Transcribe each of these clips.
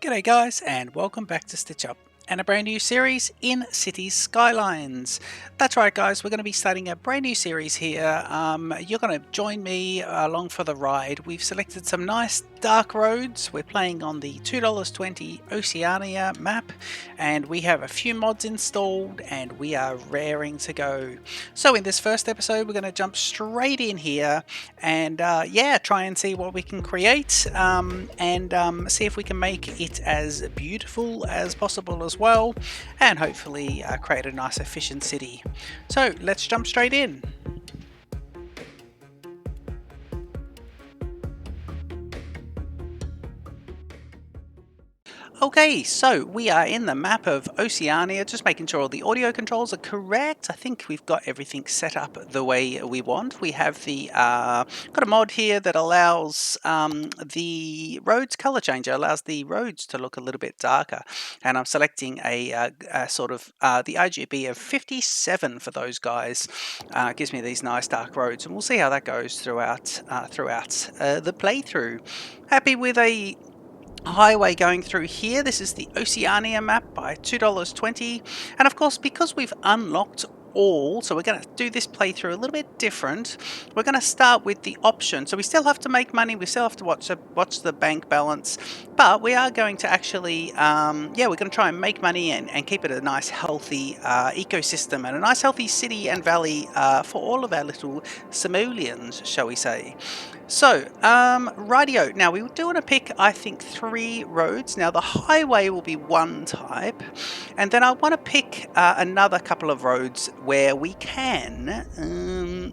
G'day guys, and welcome back to Stitch Up and a brand new series in Cities Skylines. That's right guys, we're going to be starting a brand new series here. You're going to join me along for the ride. We've selected some nice dark roads. We're playing on the $2.20 Oceania map, and we have a few mods installed and we are raring to go. So in this first episode we're going to jump straight in here and try and see what we can create and see if we can make it as beautiful as possible as well, and hopefully create a nice efficient city. So let's jump straight in. Okay, so we are in the map of Oceania, just making sure all the audio controls are correct. I think we've got everything set up the way we want. We have the got a mod here that allows the roads color changer, allows the roads to look a little bit darker. And I'm selecting a sort of the RGB of 57 for those guys. Gives me these nice dark roads, and we'll see how that goes throughout the playthrough. Happy with a highway going through here. This is the Oceania map by $2.20, and of course, because we've unlocked all, so we're going to do this playthrough a little bit different. We're going to start with the option, so we still have to make money, we still have to watch the bank balance, but we are going to actually we're going to try and make money and keep it a nice healthy ecosystem and a nice healthy city and valley for all of our little simoleons, shall we say. So, rightio. Now, we do want to pick, I think, 3 roads. Now, the highway will be one type, and then I want to pick another couple of roads where we can...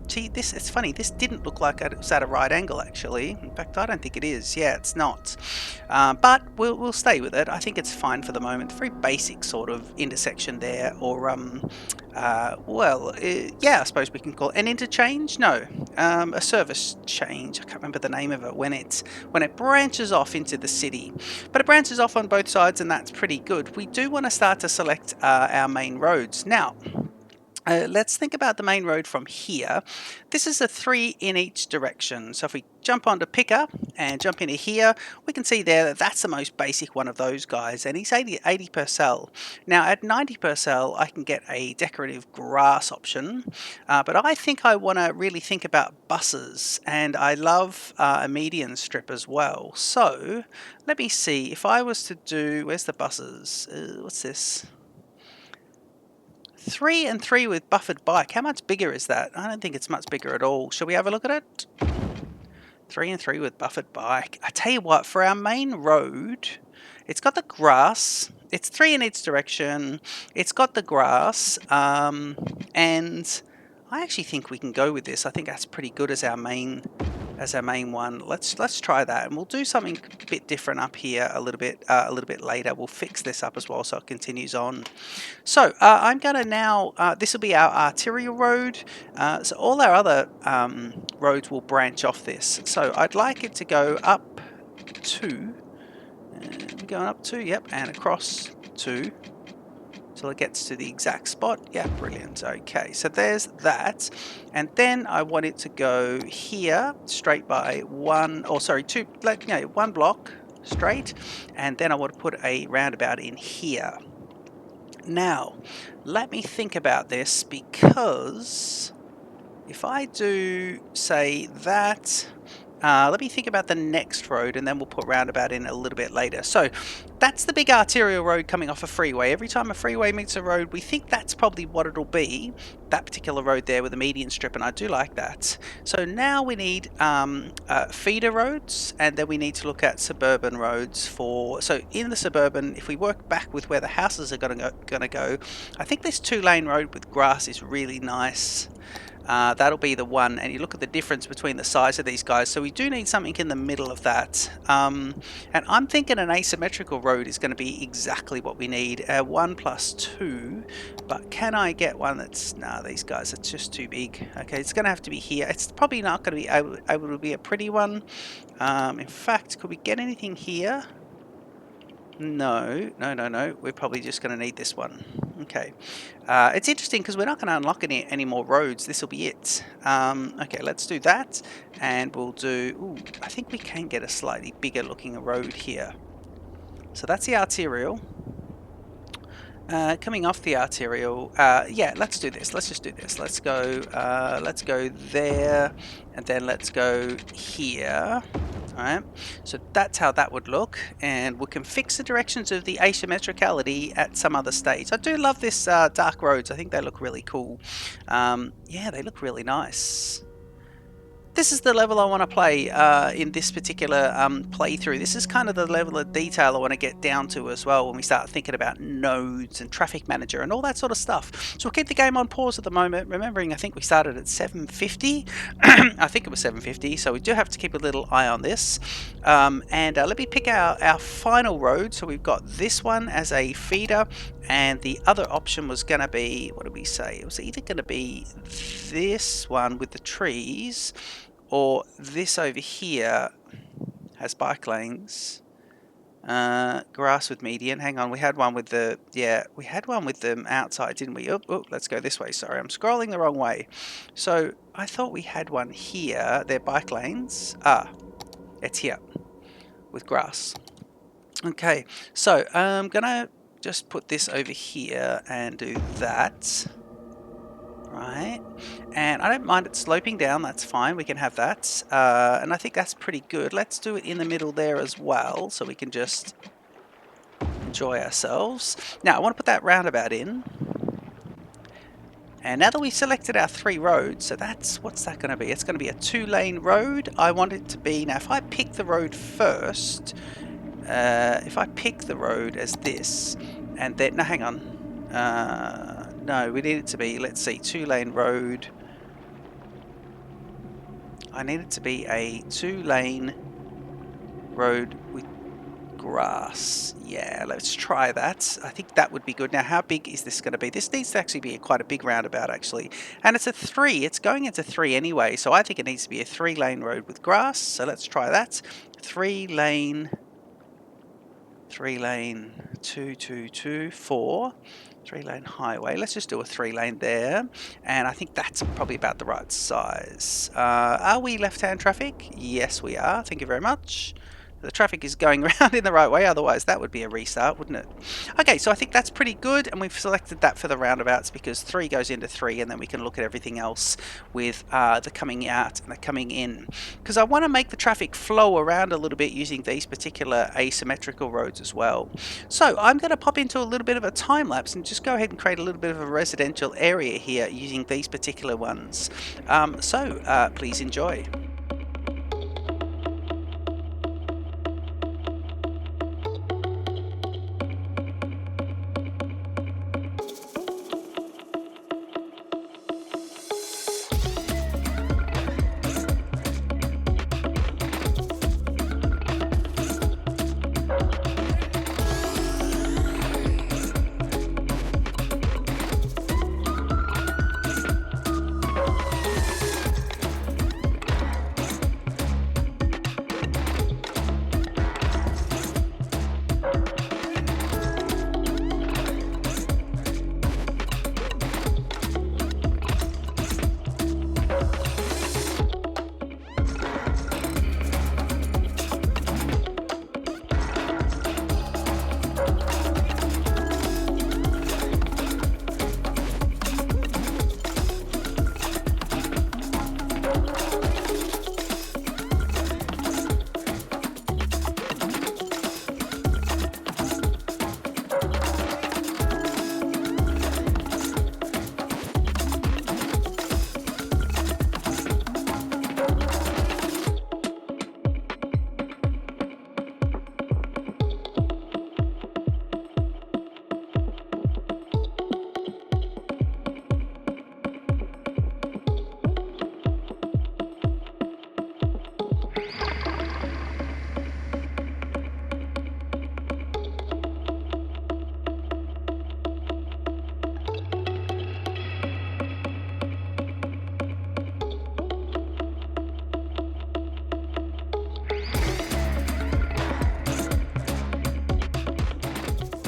see, it's funny, this didn't look like it was at a right angle, actually. In fact, I don't think it is. Yeah, it's not. But we'll stay with it. I think it's fine for the moment. Very basic sort of intersection there, or... I suppose we can call it an interchange. No, a service change. I can't remember the name of it when it branches off into the city, but it branches off on both sides, and that's pretty good. We do want to start to select our main roads now. Let's think about the main road from here. This is a 3 in each direction. So if we jump onto picker and jump into here, we can see there that that's the most basic one of those guys, and he's 80 per cell. Now at 90 per cell, I can get a decorative grass option, but I think I want to really think about buses, and I love a median strip as well. So let me see, if I was to do, where's the buses? What's this? 3 and 3 with buffered bike. How much bigger is that? I don't think it's much bigger at all. Shall we have a look at it? 3 and 3 with buffered bike. I tell you what, for our main road, it's got the grass. It's 3 in each direction. It's got the grass, and I actually think we can go with this. I think that's pretty good as our main one. Let's try that, and we'll do something a bit different up here a little bit later. We'll fix this up as well so it continues on. So I'm going to now, this will be our arterial road, so all our other roads will branch off this. So I'd like it to go up 2, going up 2, yep, and across 2, till it gets to the exact spot. Yeah, brilliant. Okay, so there's that, and then I want it to go here straight by 1 block straight, and then I want to put a roundabout in here. Now let me think about this, because if I do say that, let me think about the next road, and then we'll put roundabout in a little bit later. So that's the big arterial road coming off a freeway. Every time a freeway meets a road, we think that's probably what it'll be, that particular road there with a median strip, and I do like that. So now we need feeder roads, and then we need to look at suburban roads for... So in the suburban, if we work back with where the houses are going to go, I think this 2-lane road with grass is really nice. That'll be the one, and you look at the difference between the size of these guys, so we do need something in the middle of that, and I'm thinking an asymmetrical road is going to be exactly what we need. 1 plus 2, but can I get one that's... nah, these guys are just too big. Okay, it's going to have to be here. It's probably not going to be able to be a pretty one. In fact, could we get anything here? No. We're probably just going to need this one. Okay. It's interesting because we're not going to unlock any more roads. This will be it. Okay, let's do that. And we'll do... Ooh, I think we can get a slightly bigger looking road here. So that's the arterial. Coming off the arterial, yeah, let's do this. Let's just do this. Let's go there, and then let's go here. Alright, so that's how that would look, and we can fix the directions of the asymmetricality at some other stage. I do love this dark roads. I think they look really cool. Yeah, they look really nice. This is the level I want to play in this particular playthrough. This is kind of the level of detail I want to get down to as well when we start thinking about nodes and traffic manager and all that sort of stuff. So we'll keep the game on pause at the moment, remembering I think we started at 750. I think it was 750, so we do have to keep a little eye on this. And let me pick our final road. So we've got this one as a feeder, and the other option was going to be, what did we say? It was either going to be this one with the trees, or this over here has bike lanes. Grass with median. Hang on, we had one with the, yeah, we had one with them outside, didn't we? Oh, let's go this way. Sorry, I'm scrolling the wrong way. So I thought we had one here. They're bike lanes. It's here with grass. Okay, so I'm gonna just put this over here and do that. Right, and I don't mind it sloping down, that's fine, we can have that, and I think that's pretty good. Let's do it in the middle there as well, so we can just enjoy ourselves. Now I want to put that roundabout in, and now that we've selected our 3 roads, so that's, what's that going to be? It's going to be a 2-lane road. I want it to be, now if I pick the road first, if I pick the road as this, and then, no, hang on, no, we need it to be, let's see, 2-lane road. I need it to be a 2-lane road with grass. Yeah, let's try that. I think that would be good. Now, how big is this going to be? This needs to actually be quite a big roundabout, actually. And it's a 3. It's going into 3 anyway, so I think it needs to be a 3-lane road with grass. So let's try that. 3-lane, 2, 2, 2, 4. 3-lane highway. Let's just do a 3-lane there, and I think that's probably about the right size. Are we left-hand traffic? Yes, we are. Thank you very much. The traffic is going around in the right way, otherwise that would be a restart, wouldn't it? Okay, so I think that's pretty good, and we've selected that for the roundabouts because 3 goes into 3, and then we can look at everything else with the coming out and the coming in. Because I want to make the traffic flow around a little bit using these particular asymmetrical roads as well. So I'm going to pop into a little bit of a time lapse and just go ahead and create a little bit of a residential area here using these particular ones. Please enjoy.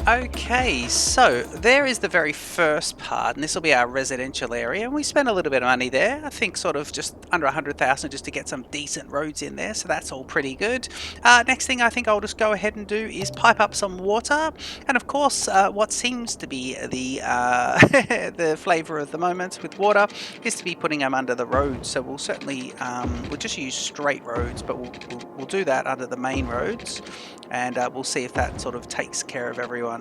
Okay, so there is the very first part, and this will be our residential area, and we spent a little bit of money there. I think sort of just under 100,000 just to get some decent roads in there, so that's all pretty good. Next thing I think I'll just go ahead and do is pipe up some water, and of course what seems to be the the flavour of the moment with water is to be putting them under the roads. So we'll certainly we'll just use straight roads, but we'll do that under the main roads, and we'll see if that sort of takes care of everyone.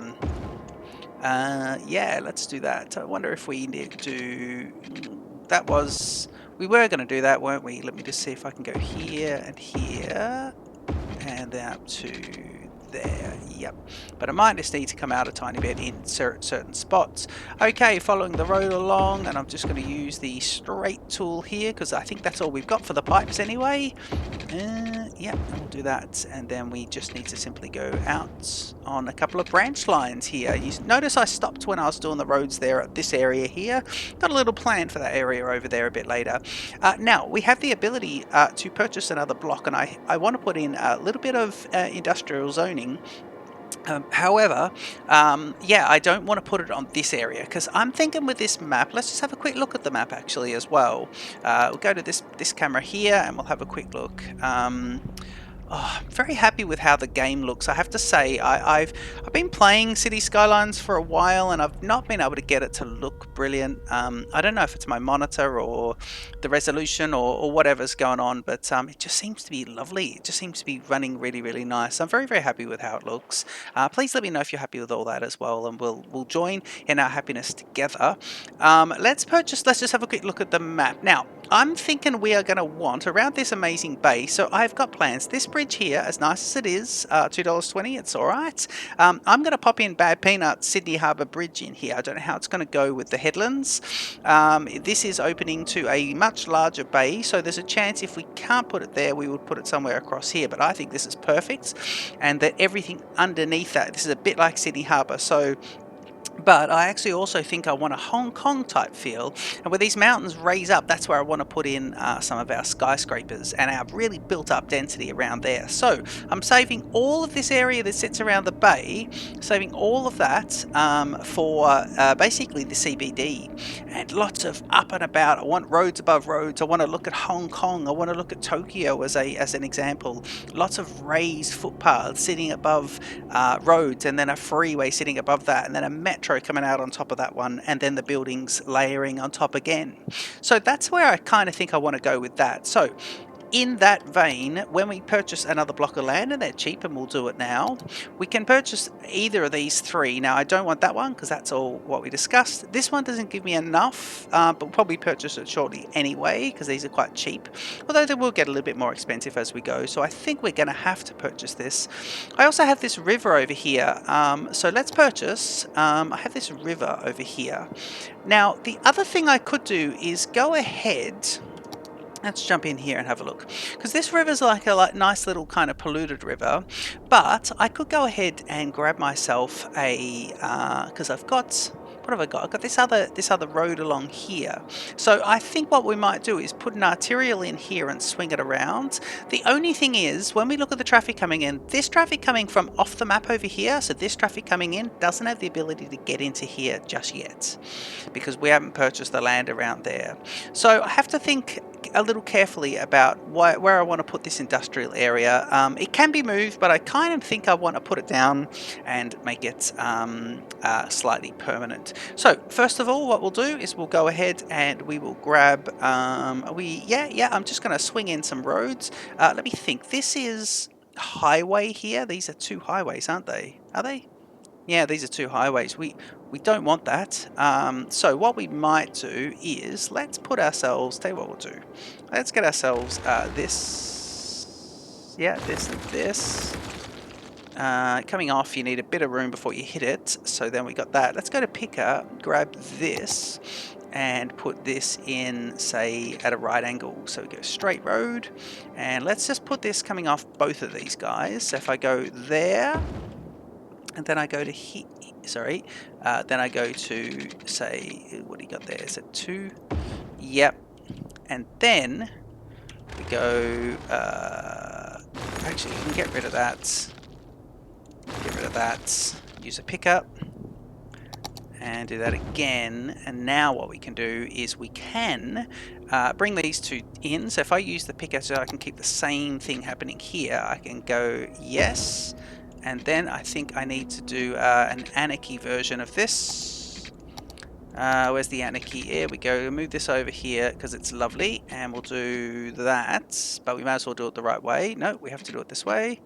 Yeah, let's do that. I wonder if we need to do... That was... We were going to do that, weren't we? Let me just see if I can go here and here. And then up to there. Yep. But I might just need to come out a tiny bit in certain spots. Okay, following the road along, and I'm just going to use the straight tool here because I think that's all we've got for the pipes anyway. Yep, and we'll do that, and then we just need to simply go out on a couple of branch lines here. You notice I stopped when I was doing the roads there at this area here. Got a little plan for that area over there a bit later. Now, we have the ability to purchase another block, and I want to put in a little bit of industrial zoning. However, yeah, I don't want to put it on this area because I'm thinking with this map, let's just have a quick look at the map actually as well. We'll go to this camera here and we'll have a quick look. I'm very happy with how the game looks. I have to say, I've been playing City Skylines for a while and I've not been able to get it to look brilliant. I don't know if it's my monitor or the resolution or whatever's going on, but it just seems to be lovely. It just seems to be running really, really nice. I'm very, very happy with how it looks. Please let me know if you're happy with all that as well, and we'll join in our happiness together. Let's just have a quick look at the map. Now, I'm thinking we are going to want around this amazing bay. So I've got plans. This bridge here, as nice as it is, $2.20, it's all right. I'm going to pop in Bad Peanut Sydney Harbour Bridge in here. I don't know how it's going to go with the headlands. This is opening to a much larger bay, so there's a chance if we can't put it there, we would put it somewhere across here. But I think this is perfect, and that everything underneath that, this is a bit like Sydney Harbour. So but I actually also think I want a Hong Kong type feel, and where these mountains raise up, that's where I want to put in some of our skyscrapers and our really built up density around there. So I'm saving all of this area that sits around the bay, saving all of that for basically the CBD, and lots of up and about. I want roads above roads. I want to look at Hong Kong. I want to look at Tokyo as an example. Lots of raised footpaths sitting above roads, and then a freeway sitting above that, and then a metro coming out on top of that one, and then the buildings layering on top again. So that's where I kind of think I want to go with that. So in that vein, when we purchase another block of land, and they're cheap and we'll do it now, we can purchase either of these three. Now I don't want that one because that's all what we discussed. This one doesn't give me enough, but we'll probably purchase it shortly anyway because these are quite cheap, although they will get a little bit more expensive as we go. So I think we're going to have to purchase this. I also have this river over here, so let's purchase. I have this river over here. Now the other thing I could do is go ahead. Let's jump in here and have a look, because this river's like a nice little kind of polluted river, but I could go ahead and grab myself a, because I've got, what have I got? I've got this other road along here. So I think what we might do is put an arterial in here and swing it around. The only thing is, when we look at the traffic coming in, this traffic coming from off the map over here, so this traffic coming in doesn't have the ability to get into here just yet, because we haven't purchased the land around there. So I have to think a little carefully about where I want to put this industrial area. It can be moved, but I kind of think I want to put it down and make it slightly permanent. So first of all, what we'll do is we'll go ahead and we will grab, I'm just going to swing in some roads. Let me think. This is highway here. These are two highways, aren't they? Are they? Yeah, these are two highways. We don't want that. So what we might do is let's put ourselves, tell you what we'll do. Let's get ourselves this. Yeah, this and this. Coming off, you need a bit of room before you hit it. So then we got that. Let's go to picker, grab this, and put this in, say, at a right angle. So we go straight road, and let's just put this coming off both of these guys. So if I go there, and then I go to here, sorry, then I go to, say, what do you got there? Is it 2? Yep. And then we go, actually, we can get rid of that. Get rid of that. use a pickup, and do that again. And now what we can do is we can bring these two in. So if I use the picker so I can keep the same thing happening here, I can go yes, and then I think I need to do an Anarchy version of this. Where's the Anarchy? Here we go. Move this over here because it's lovely, and we'll do that, but we might as well do it the right way. No, we have to do it this way.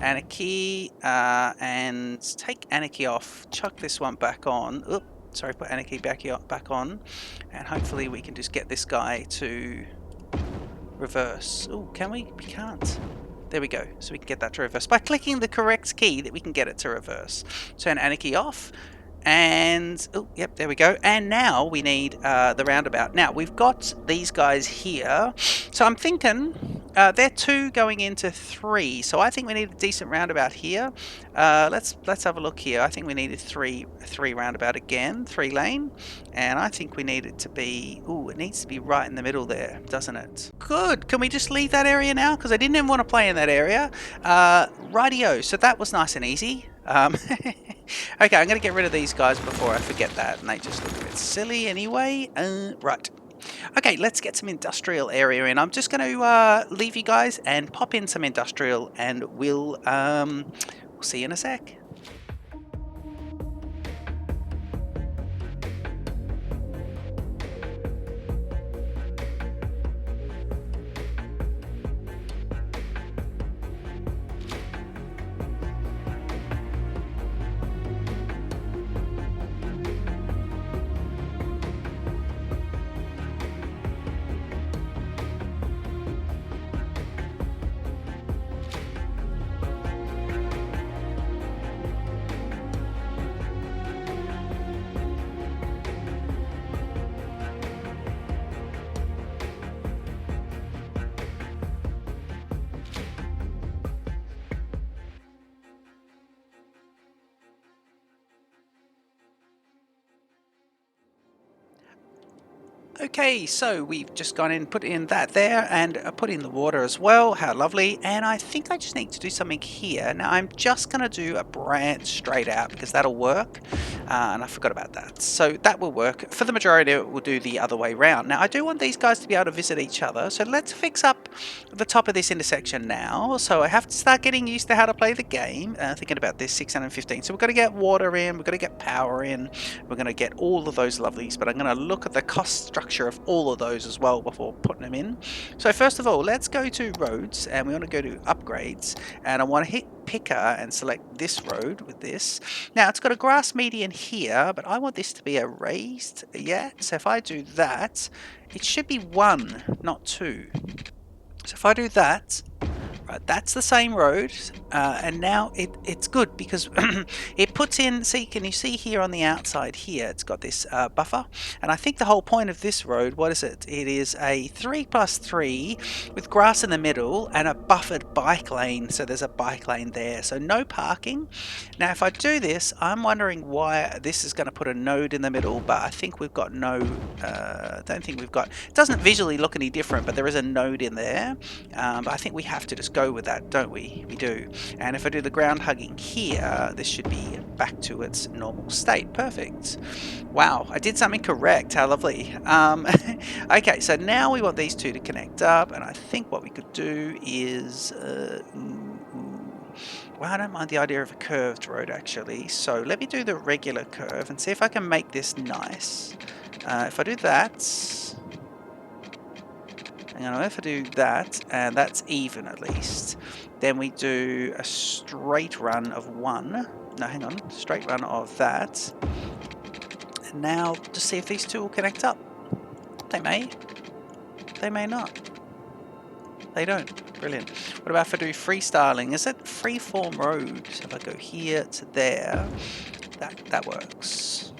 Anarchy, and take Anarchy off, chuck this one back on. Oop, sorry, put Anarchy back on, and hopefully we can just get this guy to reverse. Oh, can we? We can't. There we go. So we can get that to reverse by clicking the correct key that we can get it to reverse. Turn Anarchy off. And oh, yep, there we go. And now we need the roundabout. Now we've got these guys here, so I'm thinking they're 2 going into 3. So I think we need a decent roundabout here. Let's have a look here. I think we needed 3 roundabout again, 3 lane, and I think we need it to be. Ooh, it needs to be right in the middle there, doesn't it? Good. Can we just leave that area now? Because I didn't even want to play in that area. Rightio. So that was nice and easy. Okay, I'm going to get rid of these guys before I forget that, and they just look a bit silly anyway. Right. Okay, let's get some industrial area in. I'm just going to leave you guys and pop in some industrial, and we'll see you in a sec. Okay, so we've just gone in, put in that there, and put in the water as well. How lovely. And I think I just need to do something here. Now I'm just going to do a branch straight out because that'll work. And I forgot about that. So that will work. For the majority of it, we'll do the other way round. Now I do want these guys to be able to visit each other. So let's fix up the top of this intersection now. So I have to start getting used to how to play the game. Thinking about this, 615. So we've got to get water in. We've got to get power in. We're going to get all of those lovelies. But I'm going to look at the cost structure of all of those as well before putting them in. So first of all, let's go to roads, and we want to go to upgrades, and I want to hit picker and select this road with this. Now it's got a grass median here, but I want this to be a raised. Yeah, so if I do that, it should be 1, not 2. So if I do that, right, that's the same road, and now it's good because it puts in, see, can you see here on the outside here, it's got this buffer, and I think the whole point of this road, what is it? It is a 3+3 with grass in the middle and a buffered bike lane, so there's a bike lane there, so no parking. Now if I do this, I'm wondering why this is going to put a node in the middle, but I think we've got no, don't think we've got, it doesn't visually look any different, but there is a node in there, but I think we have to just go with that, don't we? We do. And if I do the ground hugging here, this should be back to its normal state. Perfect. Wow, I did something correct. How lovely. Okay, so now we want these two to connect up, and I think what we could do is well, I don't mind the idea of a curved road actually, so let me do the regular curve and see if I can make this nice. If I do that, hang on, if I do that, and that's even at least, then we do a straight run of 1. No, hang on, straight run of that. And now just see if these two will connect up. They may not. They don't. Brilliant. What about if I do freestyling? Is it freeform road? So if I go here to there, that works.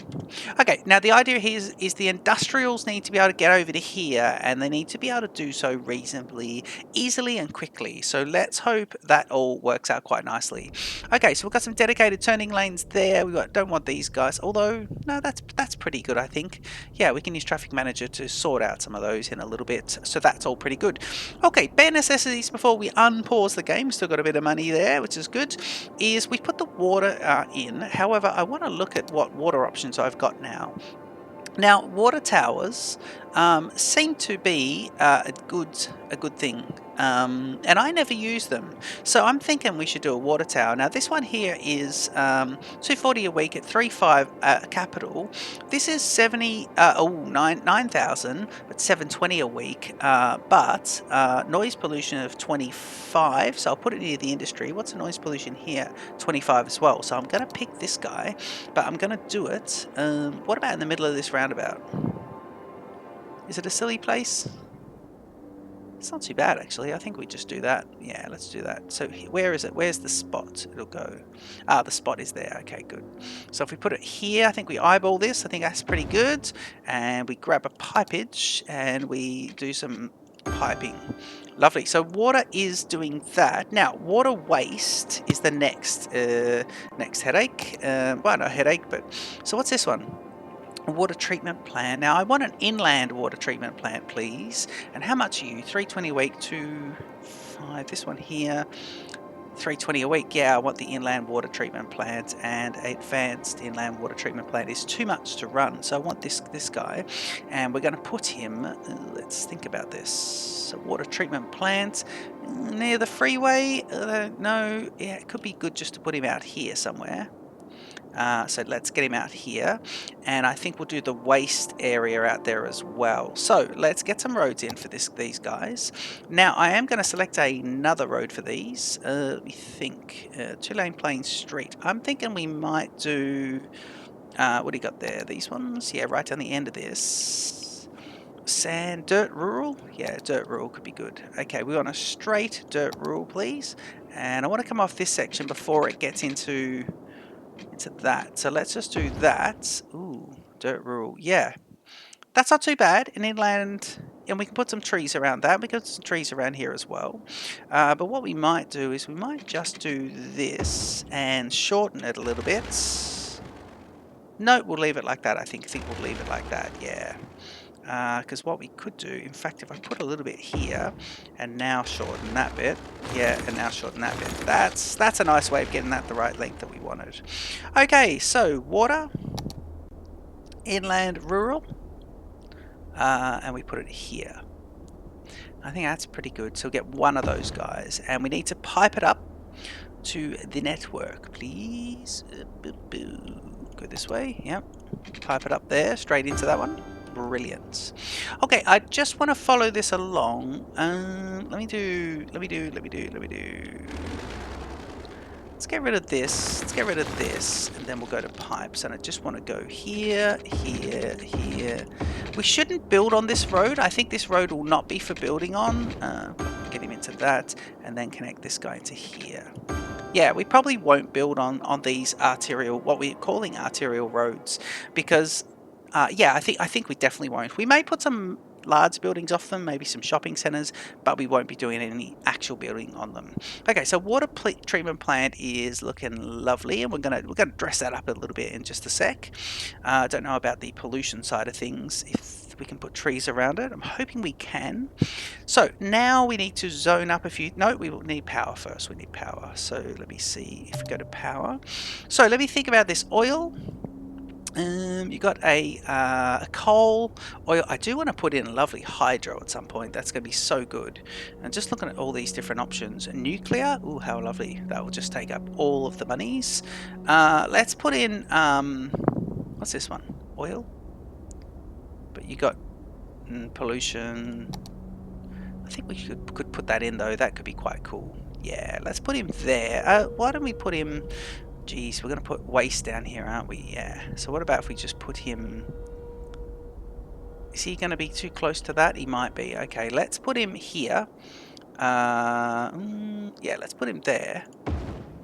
Okay, now the idea here is the industrials need to be able to get over to here, and they need to be able to do so reasonably easily and quickly. So let's hope that all works out quite nicely. Okay, so we've got some dedicated turning lanes there. Don't want these guys, although no, that's pretty good, I think. Yeah, we can use Traffic Manager to sort out some of those in a little bit. So that's all pretty good. Okay, bare necessities before we unpause the game. Still got a bit of money there, which is good. Is we put the water in. However, I want to look at what water options I've got now. Now, water towers seem to be a good thing, and I never use them. So I'm thinking we should do a water tower. Now, this one here is 240 a week at 3.5 capital. This is 9,000, but 720 a week. But noise pollution of 25. So I'll put it near the industry. What's the noise pollution here? 25 as well. So I'm going to pick this guy, but I'm going to do it. What about in the middle of this roundabout? Is it a silly place? It's not too bad, actually. I think we just do that. Yeah, let's do that. So where is it? Where's the spot? It'll go. Ah, the spot is there. Okay, good. So if we put it here, I think we eyeball this. I think that's pretty good. And we grab a pipage and we do some piping. Lovely. So water is doing that. Now, water waste is the next headache. Well, not headache, but... So what's this one? Water treatment plant. Now I want an inland water treatment plant, please. And how much are you? 320 a week to 5. This one here, 320 a week. Yeah, I want the inland water treatment plant, and advanced inland water treatment plant is too much to run. So I want this guy, and we're going to put him. Let's think about this. So water treatment plant near the freeway. No, yeah, it could be good just to put him out here somewhere. So let's get him out here, and I think we'll do the waste area out there as well. So let's get some roads in for these guys. Now I am going to select another road for these. Let me think. 2-lane plain street. I'm thinking we might do. What do you got there? These ones? Yeah, right down the end of this. Sand, dirt rural? Yeah, dirt rural could be good. Okay, we want a straight dirt rural, please. And I want to come off this section before it gets into that. So let's just do that. Ooh, dirt rural. Yeah, that's not too bad. An inland, and we can put some trees around that. We can put some trees around here as well. But what we might do is we might just do this and shorten it a little bit. No, we'll leave it like that. I think we'll leave it like that. Yeah. Because what we could do, in fact, if I put a little bit here and now shorten that bit, yeah, and now shorten that bit, that's a nice way of getting that the right length that we wanted. Okay, so water, inland, rural, and we put it here. I think that's pretty good. So we'll get one of those guys, and we need to pipe it up to the network, please. Go this way. Yep, pipe it up there, straight into that one. Brilliant. Okay, I just want to follow this along. Let me do. Let's get rid of this. Let's get rid of this, and then we'll go to pipes. And I just want to go here, here, here. We shouldn't build on this road. I think this road will not be for building on. Get him into that, and then connect this guy into here. Yeah, we probably won't build on these arterial, what we're calling arterial roads, because. Yeah, I think we definitely won't. We may put some large buildings off them, maybe some shopping centres, but we won't be doing any actual building on them. Okay, so water treatment plant is looking lovely, and we're gonna dress that up a little bit in just a sec. I don't know about the pollution side of things, if we can put trees around it. I'm hoping we can. So now we need to zone up a few. No, we will need power first. We need power. So let me see if we go to power. So let me think about this. Oil. You got a coal, oil. I do want to put in a lovely hydro at some point. That's going to be so good. And just looking at all these different options. Nuclear, ooh, how lovely. That will just take up all of the monies. Let's put in, what's this one? Oil? But you got pollution. I think we could put that in though. That could be quite cool. Yeah, let's put him there. Why don't we put him... Geez, we're going to put waste down here, aren't we? Yeah. So what about if we just put him... Is he going to be too close to that? He might be. Okay, let's put him here. Yeah, let's put him there.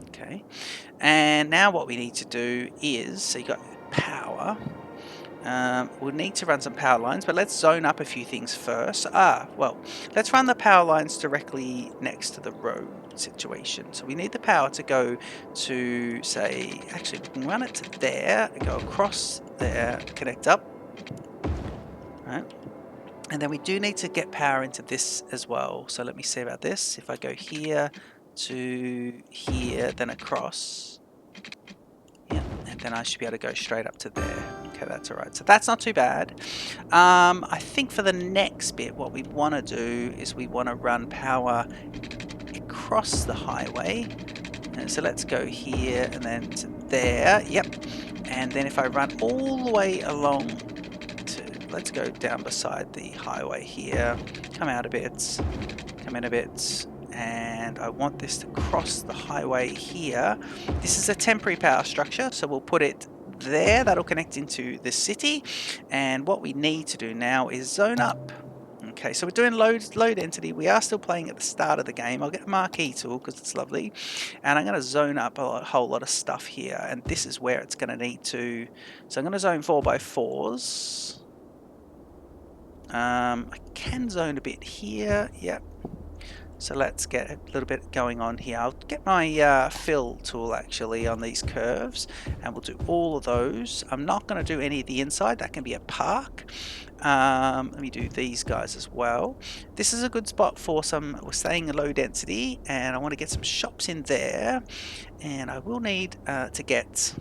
Okay. And now what we need to do is... So you got power. We'll need to run some power lines, but let's zone up a few things first. Well, let's run the power lines directly next to the road situation. So we need the power to go to, say, actually we can run it to there, go across there, connect up. Right. And then we do need to get power into this as well. So let me see about this. If I go here to here, then across. Yeah, and then I should be able to go straight up to there. Okay, that's all right. So that's not too bad. I think for the next bit, what we want to do is we want to run power across the highway. And so let's go here and then to there. Yep. And then if I run all the way along to, let's go down beside the highway here, come out a bit, come in a bit, and I want this to cross the highway here. This is a temporary power structure, so we'll put it there. That'll connect into the city, and what we need to do now is zone up. Okay, so we're doing low density. We are still playing at the start of the game. I'll get a marquee tool because it's lovely, and I'm going to zone up a whole lot of stuff here, and this is where it's going to need to. So I'm going to zone 4x4s. I can zone a bit here. Yep. So let's get a little bit going on here. I'll get my fill tool actually on these curves, and we'll do all of those. I'm not going to do any of the inside. That can be a park. Let me do these guys as well. This is a good spot for some, we're staying low density, and I want to get some shops in there. And I will need to get,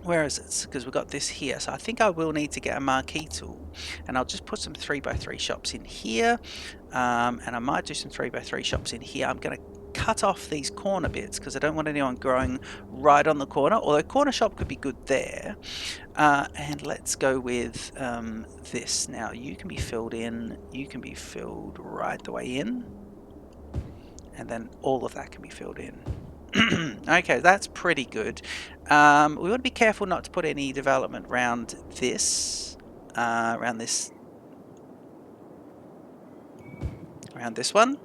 where is it? Because we've got this here. So I think I will need to get a marquee tool, and I'll just put some 3x3 shops in here. And I might do some 3x3 shops in here. I'm going to cut off these corner bits because I don't want anyone growing right on the corner, although corner shop could be good there. And let's go with this. Now you can be filled in, you can be filled right the way in, and then all of that can be filled in. Okay, that's pretty good. We want to be careful not to put any development around this, around this one.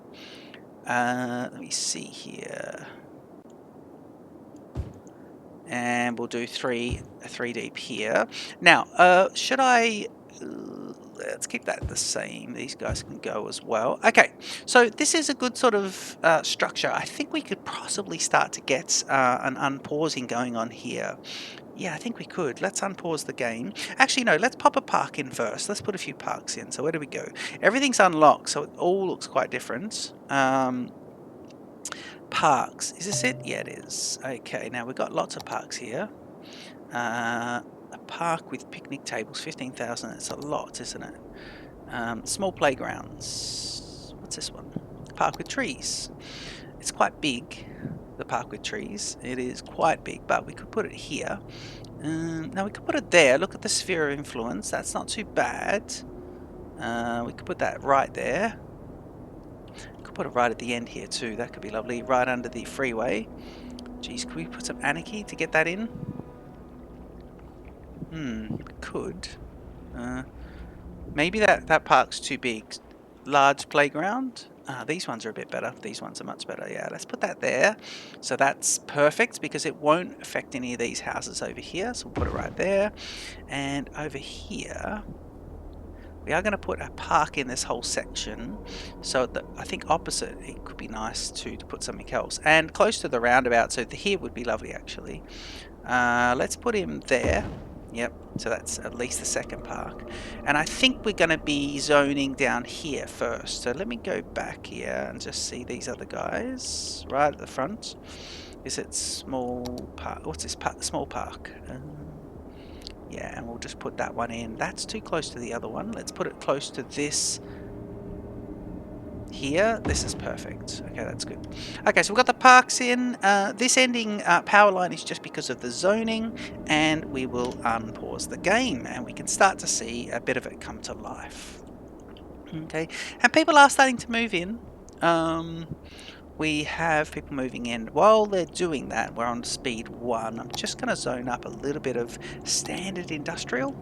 Let me see here, and we'll do a 3 deep here. Now, should I? Let's keep that the same. These guys can go as well. Okay, so this is a good sort of structure. I think we could possibly start to get an unpausing going on here. Yeah, I think we could. Let's unpause the game. Actually, no, let's pop a park in first. Let's put a few parks in. So where do we go? Everything's unlocked, so it all looks quite different. Parks. Is this it? Yeah, it is. Okay, now we've got lots of parks here. A park with picnic tables, 15,000. That's a lot, isn't it? Small playgrounds. What's this one? Park with trees. It's quite big, the park with trees. It is quite big, but we could put it here. Now we could put it there. Look at the sphere of influence. That's not too bad. We could put that right there. Could put it right at the end here too. That could be lovely. Right under the freeway. Geez, could we put some Anarchy to get that in? Could. Maybe that park's too big. Large playground. These ones are a bit better. These ones are much better. Yeah, let's put that there. So that's perfect because it won't affect any of these houses over here. So we'll put it right there. And over here, we are going to put a park in this whole section. So that I think opposite, it could be nice to put something else. And close to the roundabout, so here would be lovely actually. Let's put him there. Yep, so that's at least the second park. And I think we're going to be zoning down here first. So let me go back here and just see these other guys right at the front. Is it small park? What's this park? Small park. Yeah, and we'll just put that one in. That's too close to the other one. Let's put it close to this here. This is perfect. Okay, that's good. Okay, so we've got the parks in. This ending power line is just because of the zoning, and we will unpause the game and we can start to see a bit of it come to life. Okay, and people are starting to move in. We have people moving in. While they're doing that, we're on speed 1. I'm just going to zone up a little bit of standard industrial.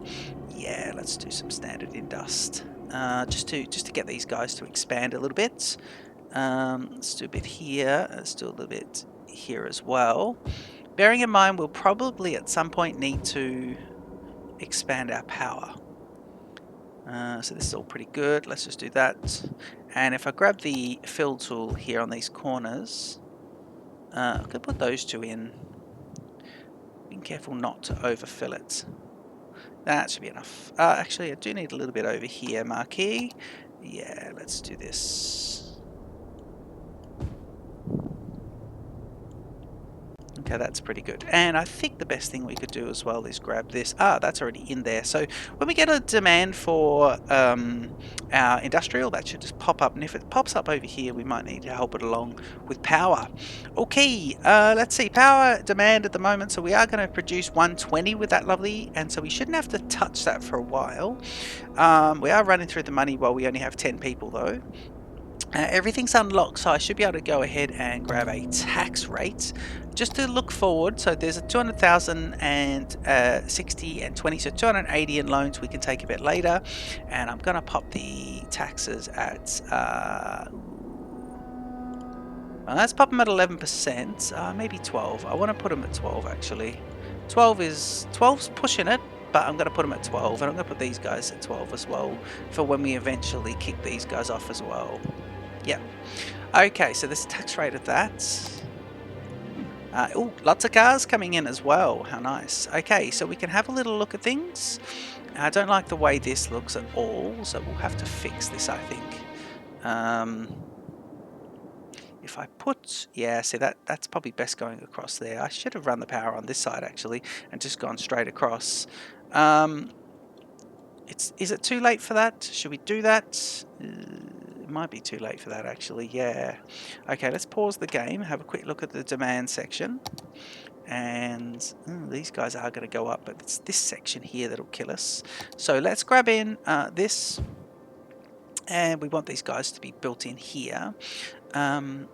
Yeah, let's do some standard indust. Just to get these guys to expand a little bit. Let's do a bit here. Let's do a little bit here as well. Bearing in mind we'll probably at some point need to expand our power. So this is all pretty good. Let's just do that. And if I grab the fill tool here on these corners, I could put those two in. Being careful not to overfill it. That should be enough. Actually, I do need a little bit over here, marquee. Yeah, let's do this. Okay, that's pretty good. And I think the best thing we could do as well is grab this. That's already in there. So when we get a demand for our industrial, that should just pop up. And if it pops up over here, we might need to help it along with power. Okay, let's see. Power demand at the moment. So we are going to produce 120 with that lovely. And so we shouldn't have to touch that for a while. We are running through the money while we only have 10 people though. Everything's unlocked, so I should be able to go ahead and grab a tax rate just to look forward. So there's a 200,000 and 60 and 20, so 280 in loans we can take a bit later. And I'm going to pop the taxes at well, let's pop them at 11%, maybe 12. I want to put them at 12 actually. 12's pushing it, but I'm going to put them at 12, and I'm going to put these guys at 12 as well for when we eventually kick these guys off as well. Yeah. Okay, so there's a tax rate of that. Oh, lots of cars coming in as well. How nice. Okay, so we can have a little look at things. I don't like the way this looks at all, so we'll have to fix this, I think. If I put, yeah, see that's probably best going across there. I should have run the power on this side actually and just gone straight across. Is it too late for that? Should we do that? It might be too late for that actually, yeah. Okay, let's pause the game, have a quick look at the demand section. And these guys are going to go up, but it's this section here that'll kill us. So let's grab in this. And we want these guys to be built in here. And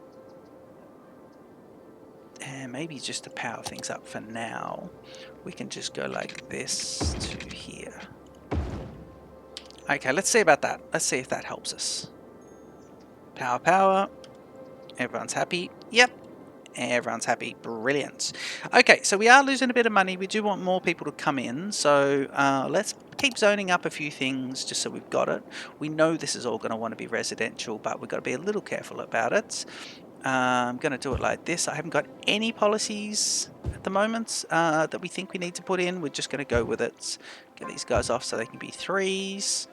maybe just to power things up for now, we can just go like this to here. Okay, let's see about that. Let's see if that helps us. Power, power. Everyone's happy. Yep. Everyone's happy. Brilliant. Okay, so we are losing a bit of money. We do want more people to come in. So let's keep zoning up a few things just so we've got it. We know this is all going to want to be residential, but we've got to be a little careful about it. I'm going to do it like this. I haven't got any policies at the moment that we think we need to put in. We're just going to go with it. Get these guys off so they can be 3s.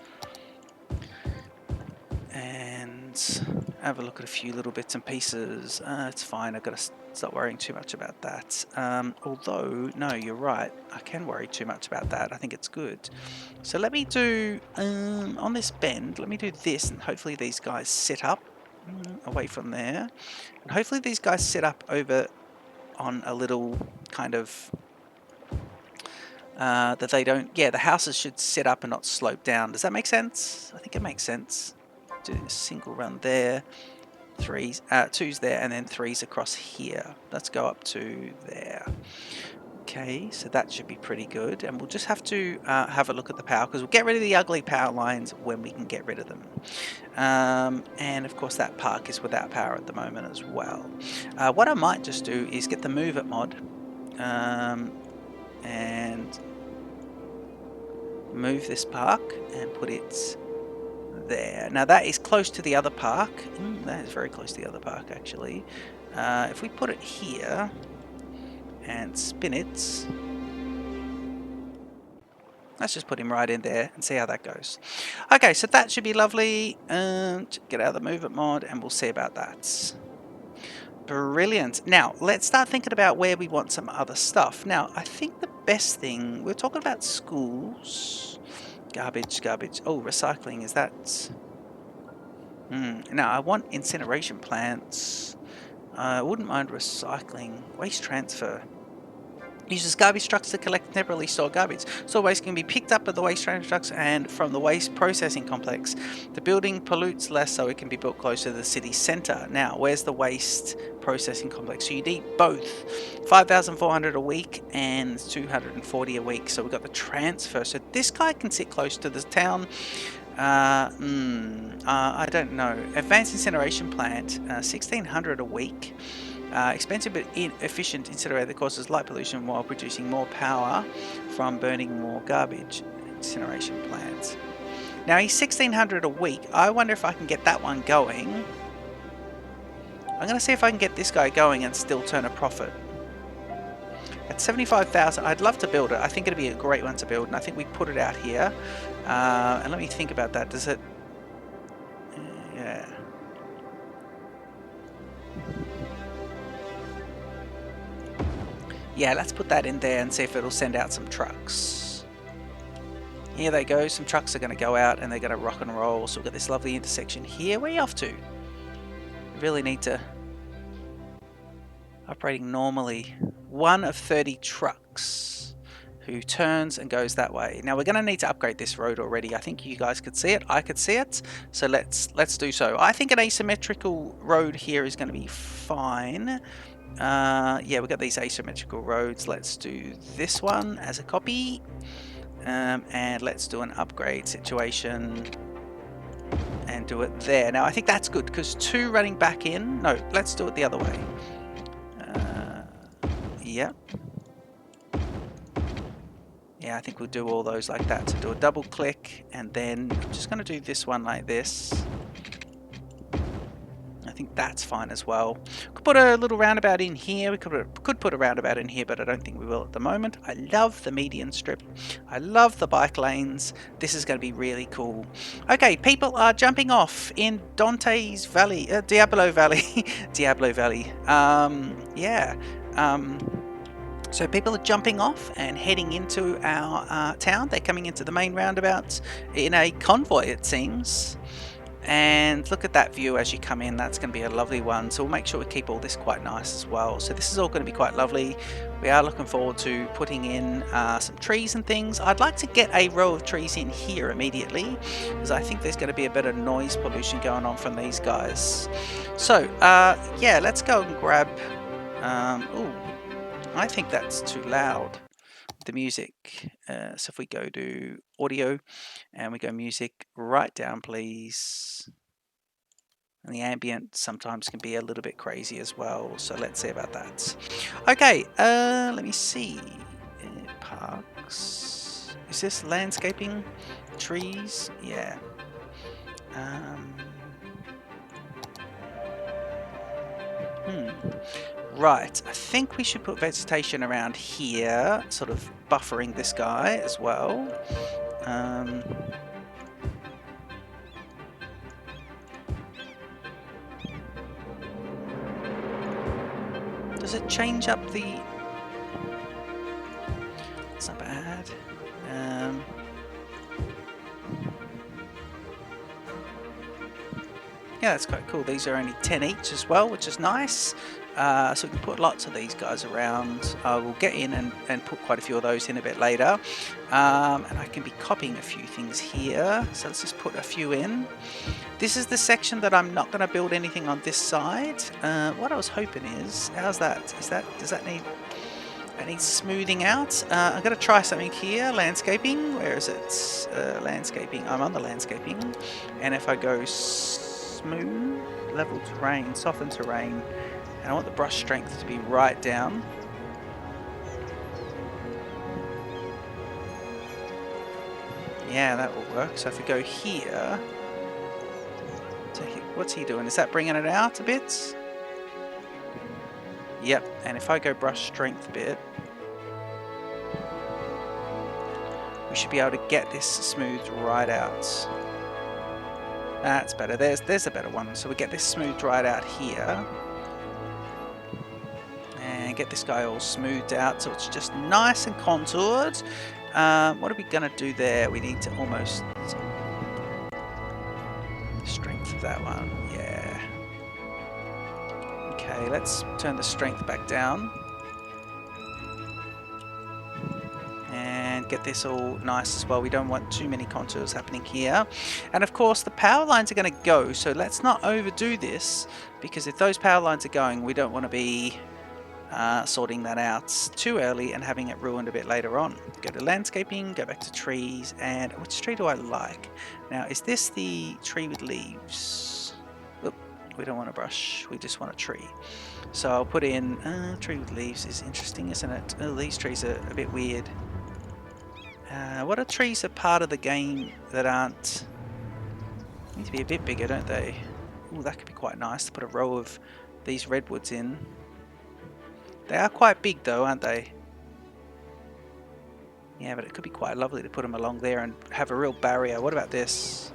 And have a look at a few little bits and pieces. It's fine. I've got to stop worrying too much about that. Although, no, you're right. I can worry too much about that. I think it's good. So let me do, on this bend, let me do this, and hopefully these guys set up away from there. And hopefully these guys set up over on a little kind of, that they don't, yeah, the houses should set up and not slope down. Does that make sense? I think it makes sense. Do a single run there, 3s, 2s there, and then 3s across here. Let's go up to there. Okay, so that should be pretty good, and we'll just have to have a look at the power, because we'll get rid of the ugly power lines when we can get rid of them. And of course that park is without power at the moment as well. What I might just do is get the move it mod and move this park and put it there. Now that is close to the other park. That is very close to the other park actually. If we put it here and spin it, let's just put him right in there and see how that goes. Okay, so that should be lovely. Get out of the movement mod and we'll see about that. Brilliant. Now let's start thinking about where we want some other stuff. Now I think the best thing, we're talking about schools. Garbage, garbage. Oh, recycling, is that? Now, I want incineration plants. I wouldn't mind recycling. Waste transfer. Uses garbage trucks to collect temporarily stored garbage. So waste can be picked up at the waste transfer trucks and from the waste processing complex. The building pollutes less, so it can be built closer to the city centre. Now, where's the waste processing complex? So you need both. 5,400 a week and 240 a week. So we've got the transfer. So this guy can sit close to the town. I don't know. Advanced incineration plant, 1,600 a week. Expensive but inefficient incinerator that causes light pollution while producing more power from burning more garbage. Incineration plants. Now he's 1,600 a week. I wonder if I can get that one going. I'm going to see if I can get this guy going and still turn a profit. At 75,000, I'd love to build it. I think it'd be a great one to build, and I think we put it out here. And let me think about that. Does it... yeah. Yeah, let's put that in there and see if it'll send out some trucks. Here they go. Some trucks are going to go out and they're going to rock and roll. So we've got this lovely intersection here. Where are you off to? We really need to... Operating normally. 1 of 30 trucks who turns and goes that way. Now we're going to need to upgrade this road already. I think you guys could see it. I could see it. So let's do so. I think an asymmetrical road here is going to be fine. Yeah, we've got these asymmetrical roads. Let's do this one as a copy. And let's do an upgrade situation and do it there. Now I think that's good because 2 running back in. No, let's do it the other way. Yeah. Yeah, I think we'll do all those like that. So do a double click and then I'm just going to do this one like this. I think that's fine as well. Could put a little roundabout in here. We could put a roundabout in here, but I don't think we will at the moment. I love the median strip. I love the bike lanes. This is going to be really cool. Okay, people are jumping off in Dante's Valley, Diablo Valley. Diablo Valley. Yeah. So people are jumping off and heading into our town. They're coming into the main roundabout in a convoy, it seems. And look at that view as you come in. That's going to be a lovely one. So we'll make sure we keep all this quite nice as well. So this is all going to be quite lovely. We are looking forward to putting in some trees and things. I'd like to get a row of trees in here immediately because I think there's going to be a bit of noise pollution going on from these guys. So yeah, let's go and grab... oh, I think that's too loud. The music. So if we go to audio and we go music, right down please. And the ambient sometimes can be a little bit crazy as well. So let's see about that. Okay, let me see. Parks. Is this landscaping? Trees? Yeah. Right, I think we should put vegetation around here, sort of buffering this guy as well. Does it change up the... It's not bad. Yeah, that's quite cool. These are only 10 each as well, which is nice. So we can put lots of these guys around. We'll get in and put quite a few of those in a bit later. And I can be copying a few things here. So let's just put a few in. This is the section that I'm not going to build anything on this side. What I was hoping is, how's that? Does that need... It needs smoothing out. I'm going to try something here. Landscaping. Where is it? Landscaping. I'm on the landscaping. And if I go smooth, level terrain, soften terrain, and I want the brush strength to be right down. Yeah, that will work. So if we go here, what's he doing? Is that bringing it out a bit? Yep, and if I go brush strength a bit, we should be able to get this smoothed right out. That's better. There's a better one. So we get this smoothed right out here. And get this guy all smoothed out so it's just nice and contoured. What are we going to do there? We need to almost... strength of that one. Yeah. Okay, let's turn the strength back down. And get this all nice as well. We don't want too many contours happening here. And of course the power lines are going to go, so let's not overdo this, because if those power lines are going, we don't want to be sorting that out too early and having it ruined a bit later on. Go to landscaping, go back to trees, and which tree do I like? Now, is this the tree with leaves? Oop, we don't want a brush, we just want a tree. So I'll put in tree with leaves is interesting, isn't it? Oh, these trees are a bit weird. What are trees a part of the game that aren't? Need to be a bit bigger, don't they? Ooh, that could be quite nice to put a row of these redwoods in. They are quite big though, aren't they? Yeah, but it could be quite lovely to put them along there and have a real barrier. What about this?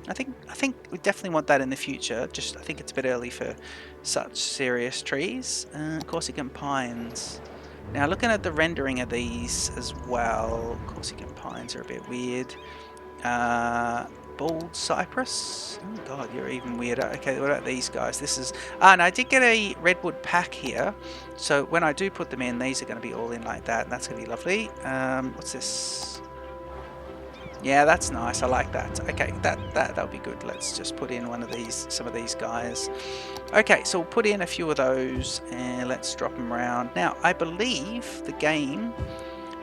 I think we definitely want that in the future. Just I think it's a bit early for such serious trees. Corsican pines. Now looking at the rendering of these as well, Corsican pines are a bit weird. Bald cypress. Oh god, you're even weirder. Okay, what about these guys? This is and I did get a redwood pack here, so when I do put them in, these are going to be all in like that, and that's going to be lovely. What's this? Yeah, that's nice. I like that. Okay, that'll be good. Let's just put in one of these, some of these guys. Okay, so we'll put in a few of those and let's drop them around. Now, I believe the game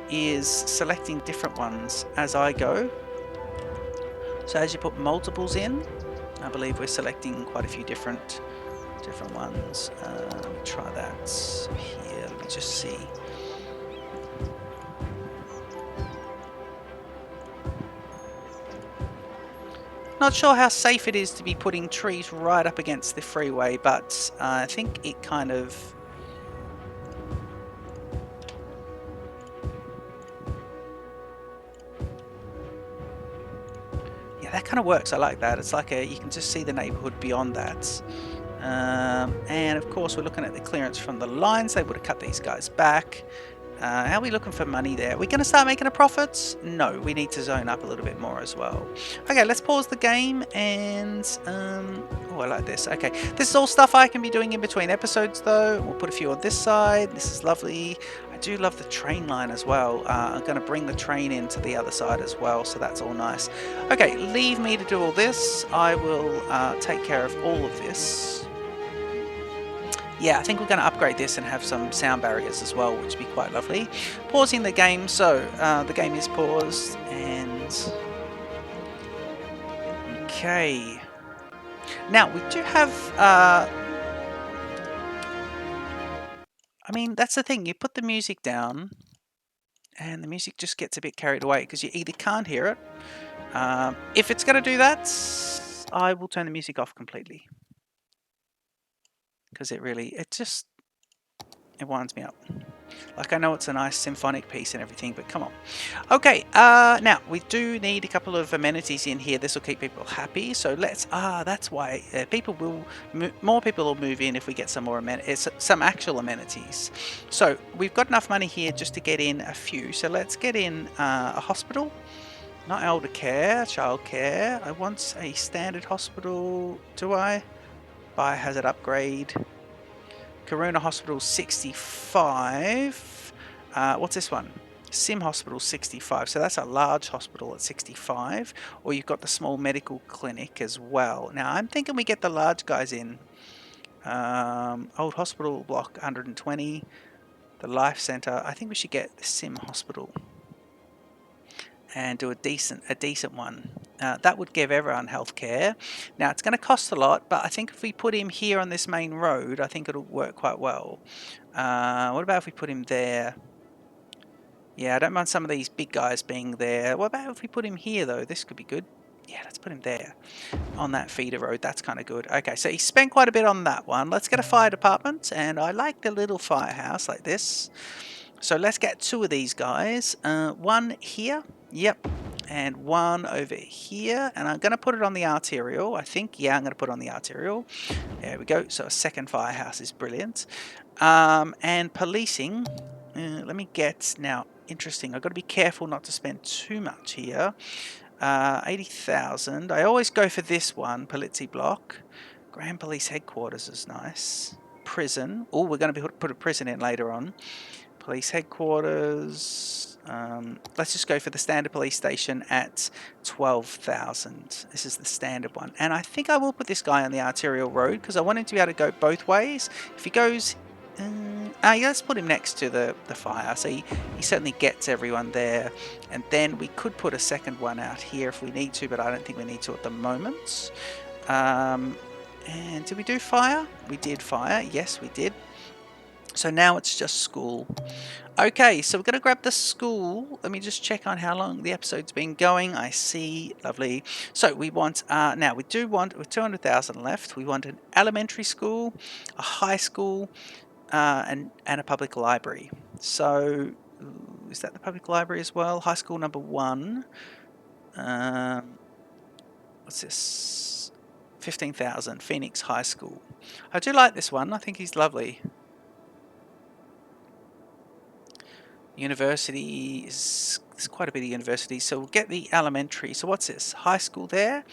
is selecting different ones as I go. So as you put multiples in, I believe we're selecting quite a few different ones. Let me try that here. Let me just see. Not sure how safe it is to be putting trees right up against the freeway, but I think it kind of... Yeah, that kind of works. I like that. It's like you can just see the neighborhood beyond that. And of course, we're looking at the clearance from the lines. They would have cut these guys back. How are we looking for money there? Are we going to start making a profit? No, we need to zone up a little bit more as well. Okay, let's pause the game and... oh, I like this. Okay, this is all stuff I can be doing in between episodes though. We'll put a few on this side. This is lovely. I do love the train line as well. I'm going to bring the train into the other side as well, so that's all nice. Okay, leave me to do all this. I will take care of all of this. Yeah, I think we're going to upgrade this and have some sound barriers as well, which would be quite lovely. Pausing the game, so the game is paused, and... Okay. Now, we do have... I mean, that's the thing, you put the music down, and the music just gets a bit carried away, because you either can't hear it. If it's going to do that, I will turn the music off completely. Because it winds me up. Like, I know it's a nice symphonic piece and everything, but come on. Okay, now, we do need a couple of amenities in here. This will keep people happy, so let's... that's why more people will move in if we get some more some actual amenities. So, we've got enough money here just to get in a few. So, let's get in a hospital. Not elder care, child care. I want a standard hospital. Do I? Biohazard upgrade. Corona Hospital 65. What's this one? Sim Hospital 65. So that's a large hospital at 65. Or you've got the small medical clinic as well. Now I'm thinking we get the large guys in. Old Hospital Block 120. The Life Center. I think we should get the Sim Hospital. And do a decent one. That would give everyone healthcare. Now it's going to cost a lot, but I think if we put him here on this main road, I think it'll work quite well. What about if we put him there? Yeah, I don't mind some of these big guys being there. What about if we put him here though? This could be good. Yeah, let's put him there on that feeder road. That's kind of good. Okay, so he spent quite a bit on that one. Let's get a fire department, and I like the little firehouse like this. So let's get two of these guys. One here. Yep. And one over here. And I'm going to put it on the arterial, I think. Yeah, I'm going to put it on the arterial. There we go. So a second firehouse is brilliant. And policing. Let me get... Now, interesting. I've got to be careful not to spend too much here. 80,000. I always go for this one. Polizzi block. Grand Police Headquarters is nice. Prison. Oh, we're going to put a prison in later on. Police headquarters. Let's just go for the standard police station at 12,000. This is the standard one. And I think I will put this guy on the arterial road because I want him to be able to go both ways. If he goes... yeah, let's put him next to the fire. So he certainly gets everyone there. And then we could put a second one out here if we need to, but I don't think we need to at the moment. And did we do fire? We did fire. Yes, we did. So now it's just school. Okay, so we're going to grab the school. Let me just check on how long the episode's been going. I see. Lovely. So we want, now we do want, with 200,000 left, we want an elementary school, a high school, and a public library. So is that the public library as well? High school number 1. What's this? 15,000, Phoenix High School. I do like this one. I think he's lovely. University is, there's quite a bit of universities, so we'll get the elementary. So what's this? High school there,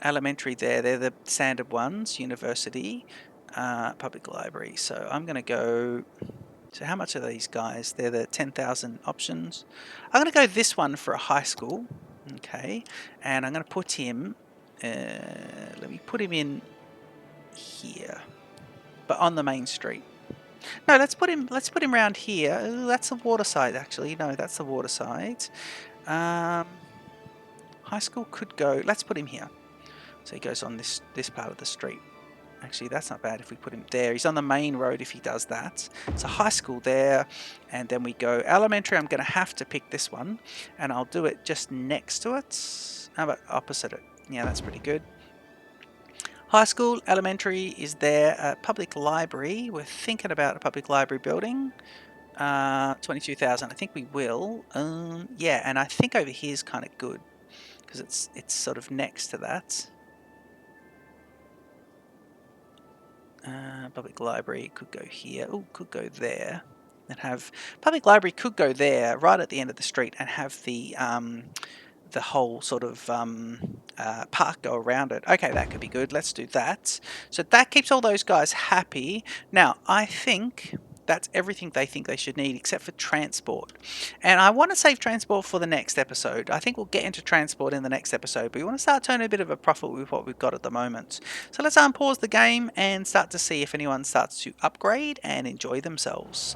elementary there. They're the standard ones. University, public library. So I'm going to go. So how much are these guys? They're the 10,000 options. I'm going to go this one for a high school. Okay, and I'm going to put him. Let me put him in here, but on the main street. No, let's put him around here. Ooh, that's the water side, actually. No, that's the water side. High school could go. Let's put him here. So he goes on this part of the street. Actually, that's not bad if we put him there. He's on the main road if he does that. So high school there, and then we go elementary. I'm going to have to pick this one, and I'll do it just next to it. How about opposite it? Yeah, that's pretty good. High school, elementary is there. Public library, we're thinking about a public library building. 22,000, I think we will. Yeah, and I think over here is kind of good because it's sort of next to that. Public library could go here. Oh, could go there. And have public library could go there, right at the end of the street, and have the whole sort of park go around it. Okay, that could be good. Let's do that. So that keeps all those guys happy. Now, I think that's everything they think they should need except for transport. And I want to save transport for the next episode. I think we'll get into transport in the next episode, but we want to start turning a bit of a profit with what we've got at the moment. So let's unpause the game and start to see if anyone starts to upgrade and enjoy themselves.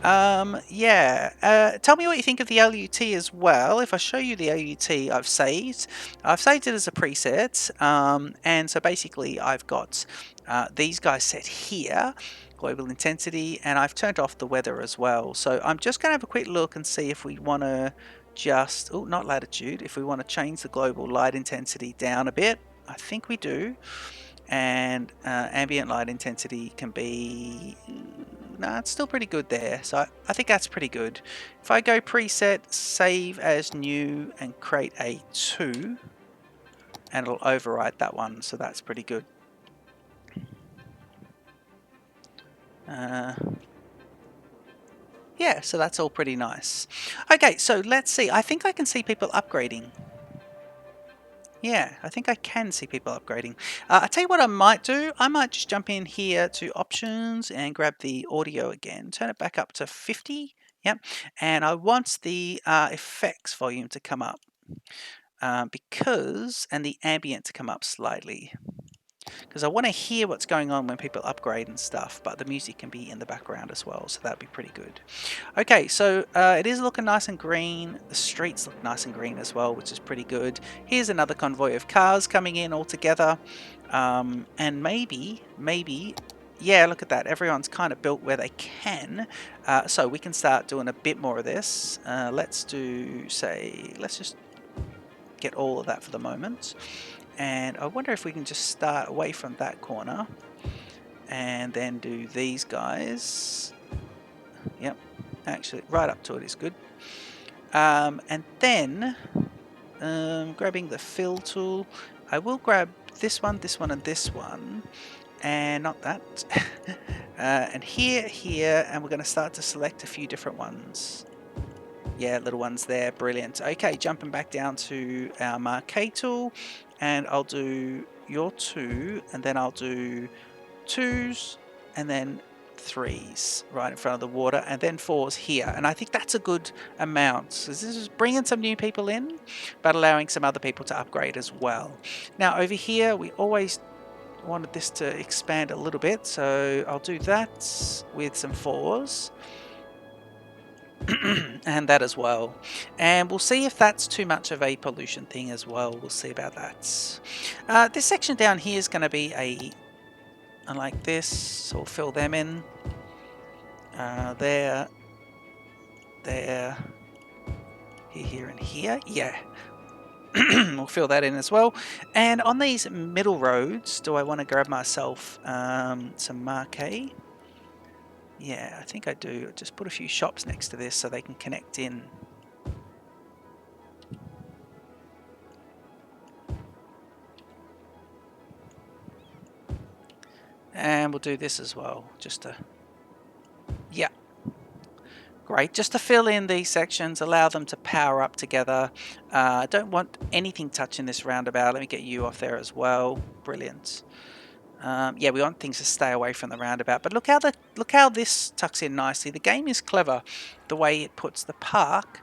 Yeah, tell me what you think of the LUT as well. If I show you the LUT I've saved it as a preset, and so basically I've got these guys set here, global intensity, and I've turned off the weather as well. So I'm just going to have a quick look and see if we want to just, oh, not latitude, if we want to change the global light intensity down a bit. I think we do. And ambient light intensity can be, no, it's still pretty good there. So I think that's pretty good. If I go preset, save as new, and create a 2, and it'll overwrite that one. So that's pretty good. Yeah, so that's all pretty nice. Okay, so let's see. I think I can see people upgrading. Yeah, I think I can see people upgrading. I tell you what I might do. I might just jump in here to options and grab the audio again. Turn it back up to 50. Yep. And I want the effects volume to come up and the ambient to come up slightly. Because I want to hear what's going on when people upgrade and stuff, but the music can be in the background as well, so that'd be pretty good. Okay, so it is looking nice and green. The streets look nice and green as well, which is pretty good. Here's another convoy of cars coming in all together, and maybe, yeah, look at that. Everyone's kind of built where they can, so we can start doing a bit more of this. Let's do, say, let's just get all of that for the moment. And I wonder if we can just start away from that corner and then do these guys. Yep, actually right up to it is good. And then grabbing the fill tool, I will grab this one, and this one, and not that. And here, and we're going to start to select a few different ones. Yeah, little ones there, brilliant. Okay, jumping back down to our marquee tool, and I'll do your 2, and then I'll do 2s, and then 3s right in front of the water, and then 4s here. And I think that's a good amount. So this is bringing some new people in, but allowing some other people to upgrade as well. Now over here, we always wanted this to expand a little bit, so I'll do that with some 4s. And that as well, and we'll see if that's too much of a pollution thing as well. We'll see about that. This section down here is going to be a and like this, so we'll fill them in. There, there, here, and here. Yeah. We'll fill that in as well. And on these middle roads, do I want to grab myself some marquee? Yeah, I think I do. Just put a few shops next to this so they can connect in. And we'll do this as well, just to... Yeah. Great, just to fill in these sections, allow them to power up together. I don't want anything touching this roundabout. Let me get you off there as well. Brilliant. Yeah, we want things to stay away from the roundabout. But look how this tucks in nicely. The game is clever, the way it puts the park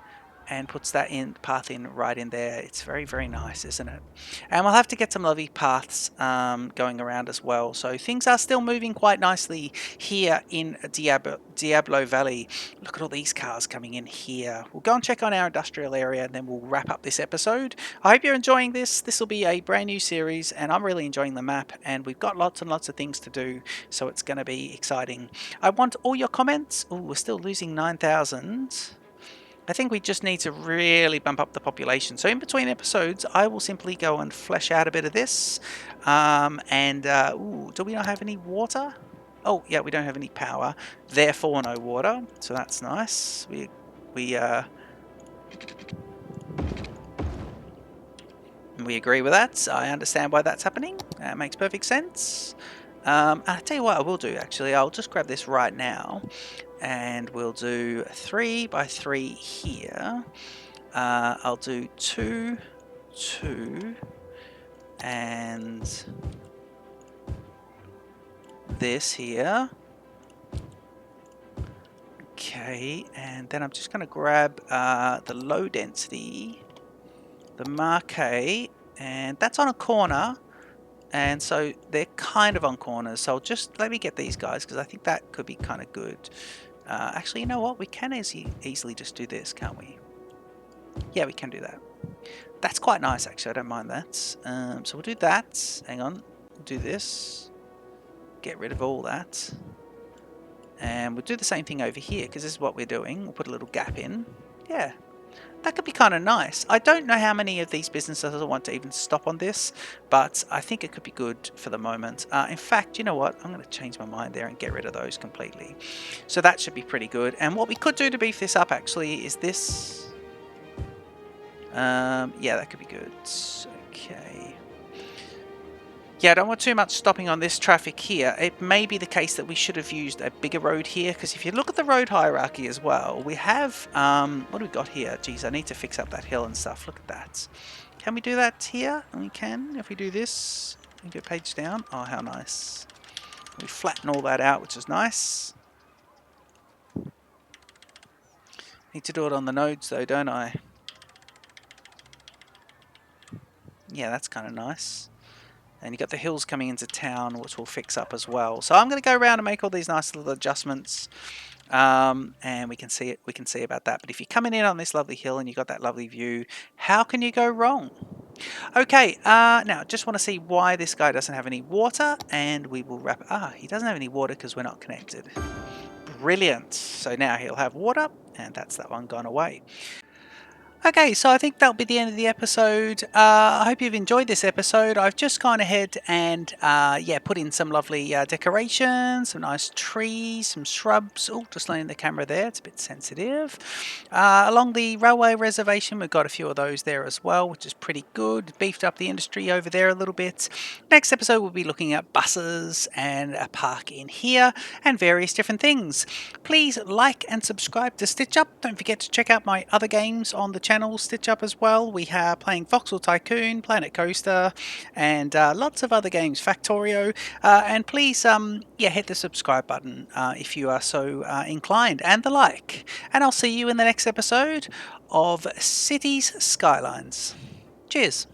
and puts that path in right in there. It's very, very nice, isn't it? And we'll have to get some lovely paths going around as well. So things are still moving quite nicely here in Diablo Valley. Look at all these cars coming in here. We'll go and check on our industrial area and then we'll wrap up this episode. I hope you're enjoying this. This will be a brand new series and I'm really enjoying the map and we've got lots and lots of things to do, so it's going to be exciting. I want all your comments. Oh, we're still losing 9,000. I think we just need to really bump up the population. So in between episodes, I will simply go and flesh out a bit of this. Ooh, do we not have any water? Oh, yeah, we don't have any power. Therefore, no water. So that's nice. We agree with that. I understand why that's happening. That makes perfect sense. I'll tell you what I will do, actually. I'll just grab this right now. And we'll do 3 by 3 here. I'll do 2, 2, and this here. Okay, and then I'm just going to grab the low density, the marquee, and that's on a corner. And so they're kind of on corners. So just let me get these guys because I think that could be kind of good. Actually, you know what? We can easily just do this, can't we? Yeah, we can do that. That's quite nice, actually. I don't mind that. So we'll do that. Hang on. We'll do this. Get rid of all that. And we'll do the same thing over here because this is what we're doing. We'll put a little gap in. Yeah. That could be kind of nice. I don't know how many of these businesses I want to even stop on this, but I think it could be good for the moment. In fact, you know what? I'm going to change my mind there and get rid of those completely. So that should be pretty good. And what we could do to beef this up actually is this. Yeah, that could be good. Okay. Yeah, I don't want too much stopping on this traffic here. It may be the case that we should have used a bigger road here, because if you look at the road hierarchy as well, we have, what do we got here? Geez, I need to fix up that hill and stuff. Look at that. Can we do that here? We can. If we do this, we go page down. Oh, how nice. We flatten all that out, which is nice. Need to do it on the nodes though, don't I? Yeah, that's kind of nice. And you've got the hills coming into town, which we'll fix up as well. So I'm going to go around and make all these nice little adjustments. And we can see it. We can see about that. But if you're coming in on this lovely hill and you've got that lovely view, how can you go wrong? Okay, now just want to see why this guy doesn't have any water. And we will wrap... he doesn't have any water because we're not connected. Brilliant. So now he'll have water. And that's that one gone away. Okay, so I think that'll be the end of the episode. I hope you've enjoyed this episode. I've just gone ahead and, yeah, put in some lovely decorations, some nice trees, some shrubs. Oh, just laying the camera there. It's a bit sensitive. Along the railway reservation, we've got a few of those there as well, which is pretty good. Beefed up the industry over there a little bit. Next episode, we'll be looking at buses and a park in here and various different things. Please like and subscribe to Stitch Up. Don't forget to check out my other games on the channel. Stitch Up as well. We are playing Vauxhall Tycoon, Planet Coaster, and lots of other games, Factorio. And please, yeah, hit the subscribe button if you are so inclined, and the like. And I'll see you in the next episode of Cities Skylines. Cheers.